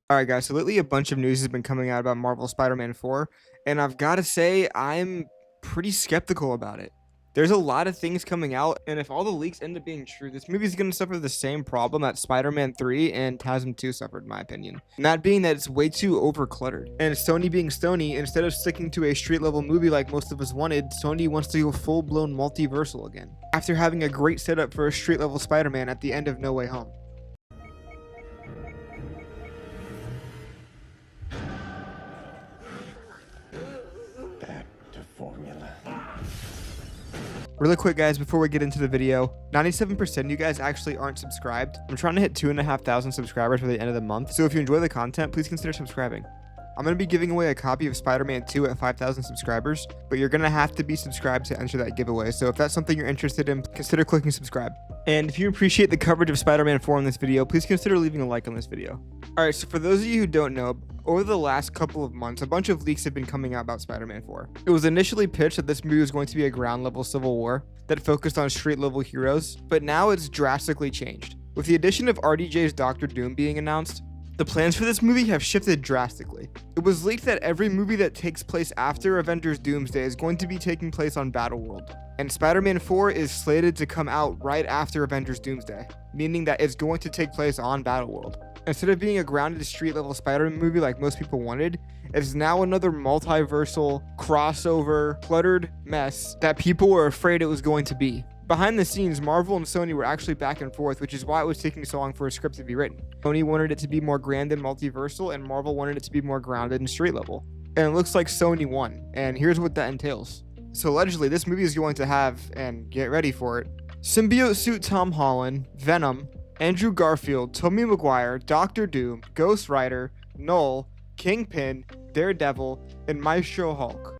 Alright guys, so lately a bunch of news has been coming out about Marvel Spider-Man 4, and I've got to say I'm pretty skeptical about it. There's a lot of things coming out, and if all the leaks end up being true, this movie's going to suffer the same problem that Spider-Man 3 and TASM 2 suffered, in my opinion. And that being that it's way too over-cluttered. And Sony being Sony, instead of sticking to a street-level movie like most of us wanted, Sony wants to go full-blown multiversal again, after having a great setup for a street-level Spider-Man at the end of No Way Home. Really quick guys, before we get into the video, 97% of you guys actually aren't subscribed. I'm trying to hit 2,500 subscribers by the end of the month, so if you enjoy the content, please consider subscribing. I'm going to be giving away a copy of Spider-Man 2 at 5,000 subscribers, but you're going to have to be subscribed to enter that giveaway, so if that's something you're interested in, consider clicking subscribe. And if you appreciate the coverage of Spider-Man 4 in this video, please consider leaving a like on this video. Alright, so for those of you who don't know, over the last couple of months, a bunch of leaks have been coming out about Spider-Man 4. It was initially pitched that this movie was going to be a ground-level Civil War that focused on street-level heroes, but now it's drastically changed. With the addition of RDJ's Doctor Doom being announced, the plans for this movie have shifted drastically. It was leaked that every movie that takes place after Avengers Doomsday is going to be taking place on Battleworld, and Spider-Man 4 is slated to come out right after Avengers Doomsday, meaning that it's going to take place on Battleworld. Instead of being a grounded street-level Spider-Man movie like most people wanted, it's now another multiversal, crossover, cluttered mess that people were afraid it was going to be. Behind the scenes, Marvel and Sony were actually back and forth, which is why it was taking so long for a script to be written. Sony wanted it to be more grand and multiversal, and Marvel wanted it to be more grounded and street-level. And it looks like Sony won, and here's what that entails. So allegedly, this movie is going to have, and get ready for it, symbiote suit Tom Holland, Venom, Andrew Garfield, Tobey Maguire, Doctor Doom, Ghost Rider, Null, Kingpin, Daredevil, and Maestro Hulk.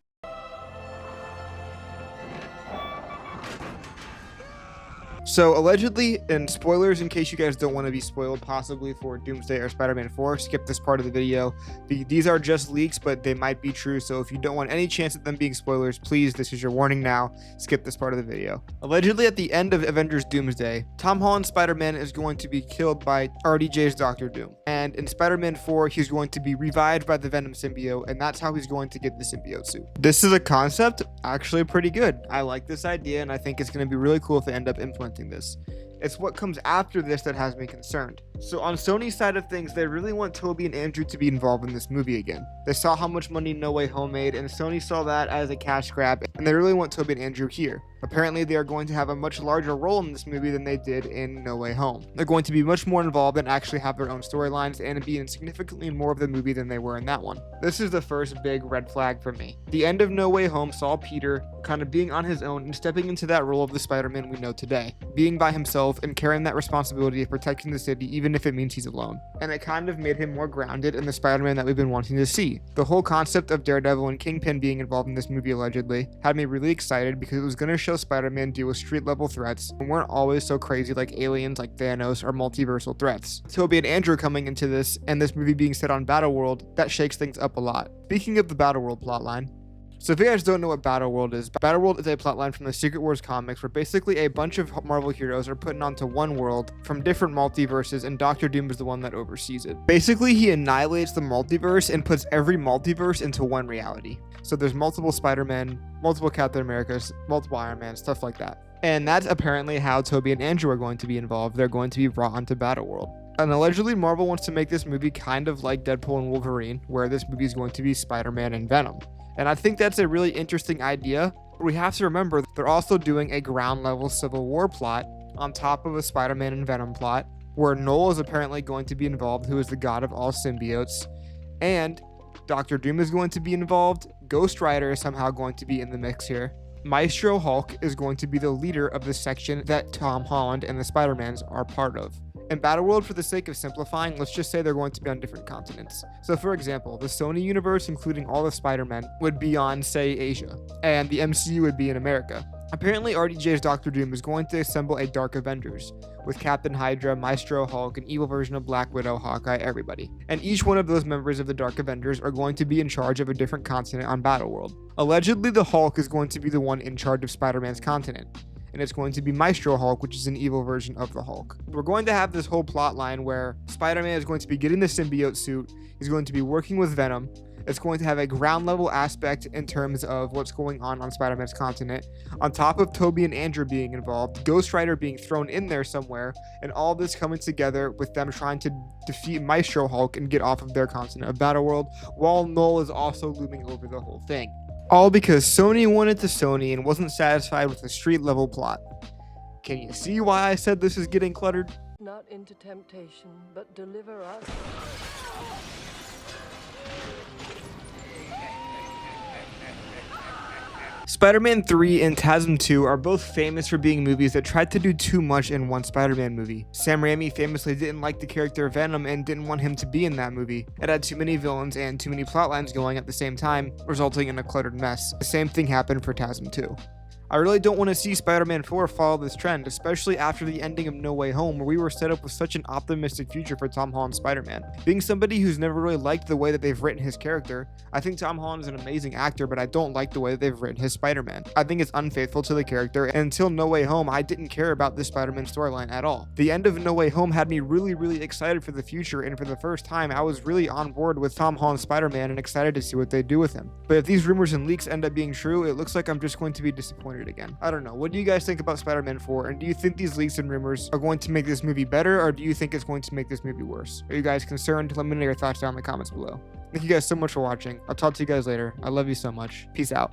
So allegedly, and spoilers in case you guys don't want to be spoiled possibly for Doomsday or Spider-Man 4, skip this part of the video. These are just leaks, but they might be true, so if you don't want any chance of them being spoilers, please, this is your warning now, skip this part of the video. Allegedly at the end of Avengers Doomsday, Tom Holland's Spider-Man is going to be killed by RDJ's Doctor Doom, and in Spider-Man 4, he's going to be revived by the Venom symbiote, and that's how he's going to get the symbiote suit. This is a concept actually pretty good. I like this idea, and I think it's going to be really cool if they end up implementing this. It's what comes after this that has me concerned. So on Sony's side of things, they really want Tobey and Andrew to be involved in this movie again. They saw how much money No Way Home made, and Sony saw that as a cash grab, and they really want Tobey and Andrew here. Apparently, they are going to have a much larger role in this movie than they did in No Way Home. They're going to be much more involved and actually have their own storylines and be in significantly more of the movie than they were in that one. This is the first big red flag for me. The end of No Way Home saw Peter kind of being on his own and stepping into that role of the Spider-Man we know today, being by himself and carrying that responsibility of protecting the city even if it means he's alone. And it kind of made him more grounded in the Spider-Man that we've been wanting to see. The whole concept of Daredevil and Kingpin being involved in this movie allegedly had me really excited because it was going to show Spider-Man deal with street-level threats and weren't always so crazy like aliens like Thanos or multiversal threats. Tobey and Andrew coming into this, and this movie being set on Battleworld, that shakes things up a lot. Speaking of the Battleworld plotline, so if you guys don't know what Battleworld is a plotline from the Secret Wars comics where basically a bunch of Marvel heroes are put onto one world from different multiverses, and Doctor Doom is the one that oversees it. Basically, he annihilates the multiverse and puts every multiverse into one reality. So there's multiple Spider-Men, multiple Captain Americas, multiple Iron Man, stuff like that. And that's apparently how Tobey and Andrew are going to be involved. They're going to be brought onto Battleworld. And allegedly, Marvel wants to make this movie kind of like Deadpool and Wolverine, where this movie is going to be Spider-Man and Venom. And I think that's a really interesting idea. We have to remember they're also doing a ground level Civil War plot on top of a Spider-Man and Venom plot, where Null is apparently going to be involved, who is the god of all symbiotes, and Doctor Doom is going to be involved. Ghost Rider is somehow going to be in the mix here. Maestro Hulk is going to be the leader of the section that Tom Holland and the Spider-Mans are part of. In Battleworld, for the sake of simplifying, let's just say they're going to be on different continents. So for example, the Sony universe, including all the Spider-Men, would be on, say, Asia, and the MCU would be in America. Apparently, RDJ's Doctor Doom is going to assemble a Dark Avengers, with Captain Hydra, Maestro Hulk, an evil version of Black Widow, Hawkeye, everybody. And each one of those members of the Dark Avengers are going to be in charge of a different continent on Battleworld. Allegedly, the Hulk is going to be the one in charge of Spider-Man's continent. and it's going to be Maestro Hulk, which is an evil version of the Hulk. We're going to have this whole plot line where Spider-Man is going to be getting the symbiote suit, he's going to be working with Venom. It's going to have a ground level aspect in terms of what's going on Spider-Man's continent. On top of Toby and Andrew being involved, Ghost Rider being thrown in there somewhere, and all this coming together with them trying to defeat Maestro Hulk and get off of their continent of Battleworld, while Null is also looming over the whole thing. All because Sony wanted to Sony and wasn't satisfied with the street level plot. Can you see why I said this is getting cluttered? Not into temptation, but deliver us. Spider-Man 3 and TASM 2 are both famous for being movies that tried to do too much in one Spider-Man movie. Sam Raimi famously didn't like the character Venom and didn't want him to be in that movie. It had too many villains and too many plot lines going at the same time, resulting in a cluttered mess. The same thing happened for TASM 2. I really don't want to see Spider-Man 4 follow this trend, especially after the ending of No Way Home, where we were set up with such an optimistic future for Tom Holland's Spider-Man. Being somebody who's never really liked the way that they've written his character, I think Tom Holland is an amazing actor, but I don't like the way that they've written his Spider-Man. I think it's unfaithful to the character, and until No Way Home, I didn't care about this Spider-Man storyline at all. The end of No Way Home had me really excited for the future, and for the first time, I was really on board with Tom Holland's Spider-Man and excited to see what they do with him. But if these rumors and leaks end up being true, it looks like I'm just going to be disappointed again. I don't know. What do you guys think about Spider-Man 4? And do you think these leaks and rumors are going to make this movie better, or do you think it's going to make this movie worse? Are you guys concerned? Let me know your thoughts down in the comments below. Thank you guys so much for watching. I'll talk to you guys later. I love you so much. Peace out.